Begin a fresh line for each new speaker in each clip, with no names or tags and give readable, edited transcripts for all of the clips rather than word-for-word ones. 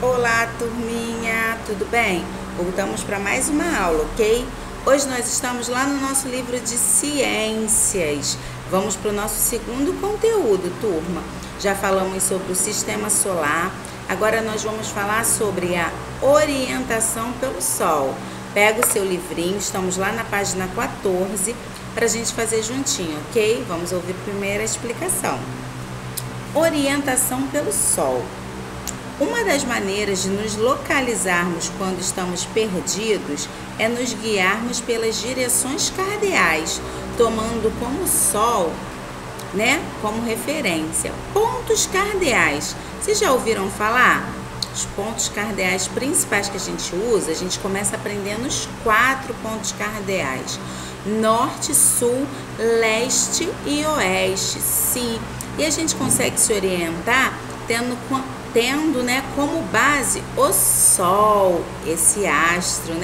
Olá, turminha, tudo bem? Voltamos para mais uma aula, ok? Hoje nós estamos lá no nosso livro de ciências. Vamos para o nosso segundo conteúdo, turma. Já falamos sobre o sistema solar. Agora nós vamos falar sobre a orientação pelo Sol. Pega o seu livrinho, estamos lá na página 14 para a gente fazer juntinho, ok? Vamos ouvir primeiro a explicação. Orientação pelo Sol. Uma das maneiras de nos localizarmos quando estamos perdidos é nos guiarmos pelas direções cardeais, tomando como Sol, como referência. Pontos cardeais. Vocês já ouviram falar? Os pontos cardeais principais que a gente usa, a gente começa aprendendo os 4 pontos cardeais. Norte, Sul, Leste e Oeste. Sim. E a gente consegue se orientar tendo como base o Sol, esse astro,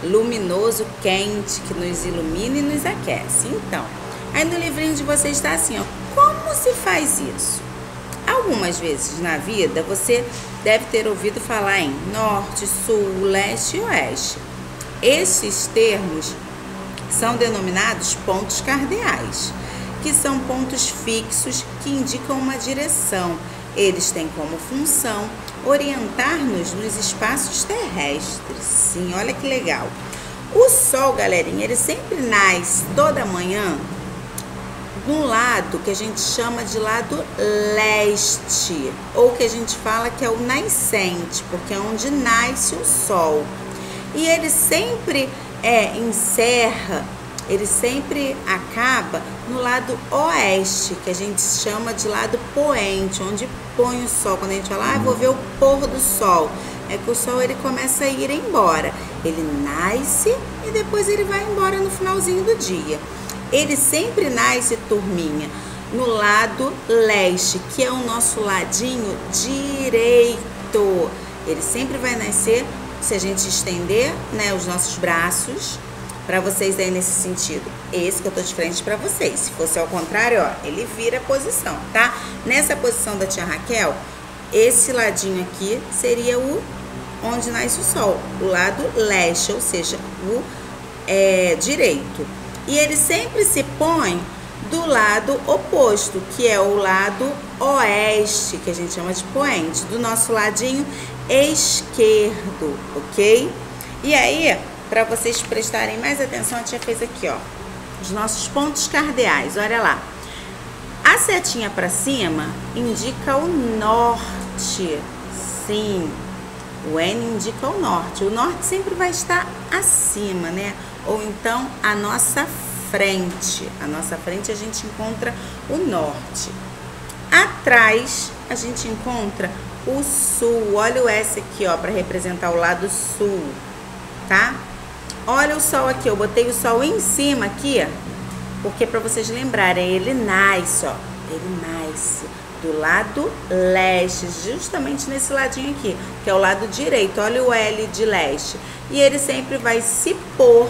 luminoso, quente, que nos ilumina e nos aquece. Então, aí no livrinho de vocês está assim, ó, como se faz isso? Algumas vezes na vida você deve ter ouvido falar em Norte, Sul, Leste e Oeste. Esses termos são denominados pontos cardeais, que são pontos fixos que indicam uma direção. Eles têm como função orientar-nos nos espaços terrestres. Sim, olha que legal. O Sol, galerinha, ele sempre nasce toda manhã no lado que a gente chama de lado leste, ou que a gente fala que é o nascente, porque é onde nasce o Sol. E ele sempre ele sempre acaba no lado oeste, que a gente chama de lado poente, onde põe o sol. Quando a gente fala, vou ver o pôr do sol, é que o sol ele começa a ir embora. Ele nasce e depois ele vai embora no finalzinho do dia. Ele sempre nasce, turminha, no lado leste, que é o nosso ladinho direito. Ele sempre vai nascer, se a gente estender, os nossos braços, para vocês aí nesse sentido, esse que eu tô de frente para vocês. Se fosse ao contrário, ó, ele vira a posição, tá? Nessa posição da tia Raquel, esse ladinho aqui seria o onde nasce o sol, o lado leste, ou seja, o direito. E ele sempre se põe do lado oposto, que é o lado oeste, que a gente chama de poente, do nosso ladinho esquerdo, ok? E aí, para vocês prestarem mais atenção, a tia fez aqui, ó, os nossos pontos cardeais, olha lá. A setinha para cima indica o norte, sim, o N indica o norte sempre vai estar acima, ou então a nossa frente a gente encontra o norte. Atrás a gente encontra o sul, olha o S aqui, ó, para representar o lado sul, tá? Olha o sol aqui, eu botei o sol em cima aqui, porque para vocês lembrarem, ele nasce do lado leste, justamente nesse ladinho aqui, que é o lado direito, olha o L de leste. E ele sempre vai se pôr,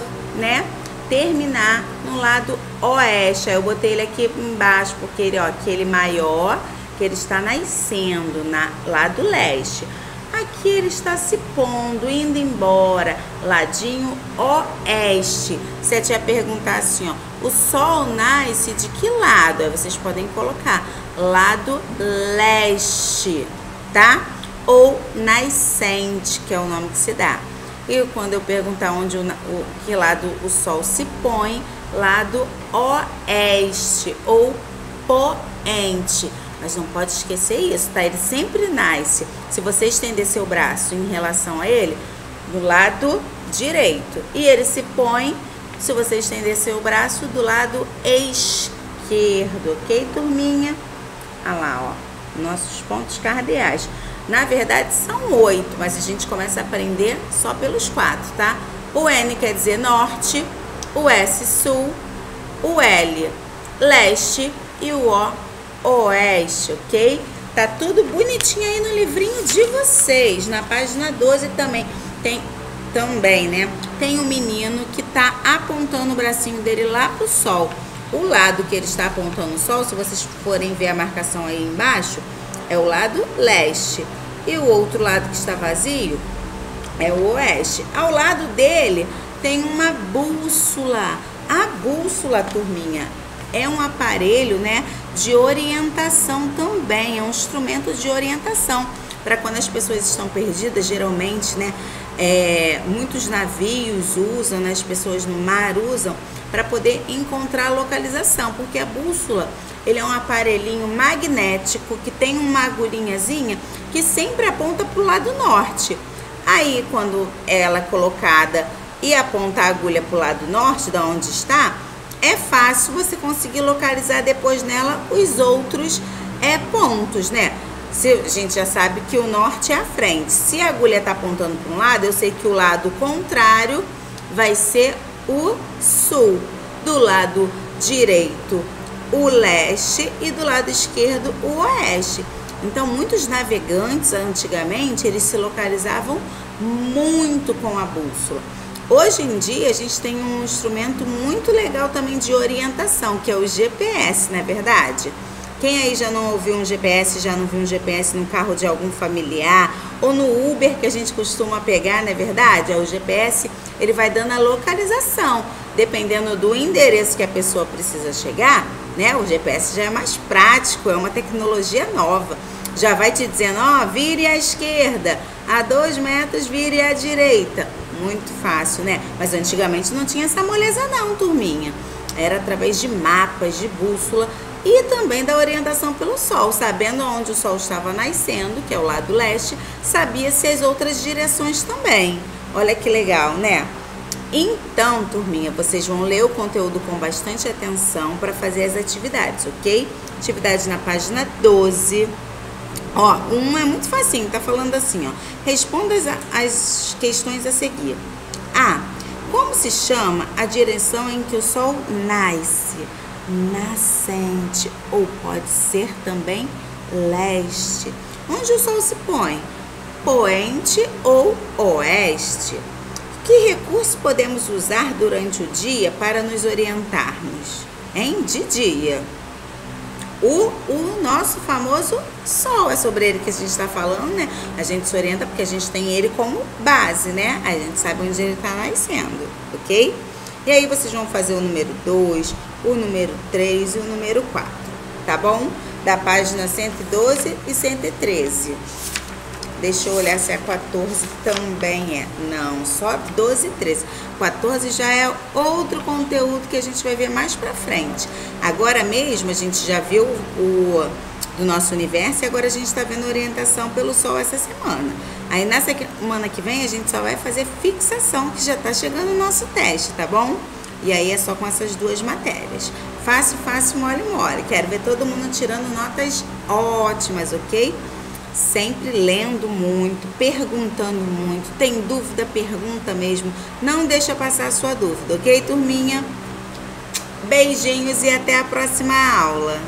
terminar no lado oeste. Aí eu botei ele aqui embaixo, porque ele, ó, aquele maior, que ele está nascendo na lado leste. Aqui ele está se pondo, indo embora, ladinho oeste. Se a tia perguntar assim, ó, o sol nasce de que lado? Aí vocês podem colocar lado leste, tá? Ou nascente, que é o nome que se dá. E quando eu perguntar que lado o sol se põe, lado oeste ou poente. Mas não pode esquecer isso, tá? Ele sempre nasce, se você estender seu braço em relação a ele, do lado direito. E ele se põe, se você estender seu braço, do lado esquerdo, ok, turminha? Olha lá, ó, nossos pontos cardeais. Na verdade, são 8, mas a gente começa a aprender só pelos 4, tá? O N quer dizer norte, o S sul, o L leste e o O oeste, ok? Tá tudo bonitinho aí no livrinho de vocês, na página 12 também. Tem um menino que tá apontando o bracinho dele lá pro sol. O lado que ele está apontando o sol, se vocês forem ver a marcação aí embaixo, é o lado leste. e o outro lado que está vazio é o oeste. Ao lado dele tem uma bússola. A bússola, turminha, é um aparelho, né, de orientação também, é um instrumento de orientação para quando as pessoas estão perdidas, geralmente, né, muitos navios usam, né, as pessoas no mar usam para poder encontrar a localização, porque a bússola, ele é um aparelhinho magnético que tem uma agulhinhazinha que sempre aponta para o lado norte. Aí, quando ela é colocada e aponta a agulha para o lado norte, da onde está, é fácil você conseguir localizar depois nela os outros pontos, né? A gente já sabe que o norte é a frente. Se a agulha está apontando para um lado, eu sei que o lado contrário vai ser o sul. Do lado direito, o leste, e do lado esquerdo, o oeste. Então, muitos navegantes, antigamente, eles se localizavam muito com a bússola. Hoje em dia, a gente tem um instrumento muito legal também de orientação, que é o GPS, não é verdade? Quem aí já não ouviu um GPS, já não viu um GPS no carro de algum familiar, ou no Uber que a gente costuma pegar, não é verdade? O GPS, ele vai dando a localização, dependendo do endereço que a pessoa precisa chegar, né? O GPS já é mais prático, é uma tecnologia nova. Já vai te dizendo, ó, vire à esquerda, a 2 metros vire à direita. Muito fácil, né? Mas antigamente não tinha essa moleza não, turminha. Era através de mapas, de bússola e também da orientação pelo sol. Sabendo onde o sol estava nascendo, que é o lado leste, sabia-se as outras direções também. Olha que legal, né? Então, turminha, vocês vão ler o conteúdo com bastante atenção para fazer as atividades, ok? Atividade na página 12. Ó, uma é muito facinho, tá falando assim, ó. Responda as questões a seguir. A. Como se chama a direção em que o sol nasce? Nascente, ou pode ser também leste. Onde o sol se põe? Poente ou oeste? Que recurso podemos usar durante o dia para nos orientarmos? De dia. O nosso famoso sol, é sobre ele que a gente está falando, né? A gente se orienta porque a gente tem ele como base, né? A gente sabe onde ele está nascendo, ok? E aí vocês vão fazer o número 2, o número 3 e o número 4, tá bom? Da página 112 e 113. Deixa eu olhar se a 14 também é. Não, só 12 e 13. 14 já é outro conteúdo que a gente vai ver mais pra frente. Agora mesmo a gente já viu o do nosso universo e agora a gente está vendo orientação pelo sol essa semana. Aí na semana que vem a gente só vai fazer fixação, que já tá chegando o nosso teste, tá bom? E aí é só com essas duas matérias. Fácil, fácil, mole, mole. Quero ver todo mundo tirando notas ótimas, ok? Sempre lendo muito, perguntando muito. Tem dúvida, pergunta mesmo. Não deixa passar a sua dúvida, ok, turminha? Beijinhos e até a próxima aula.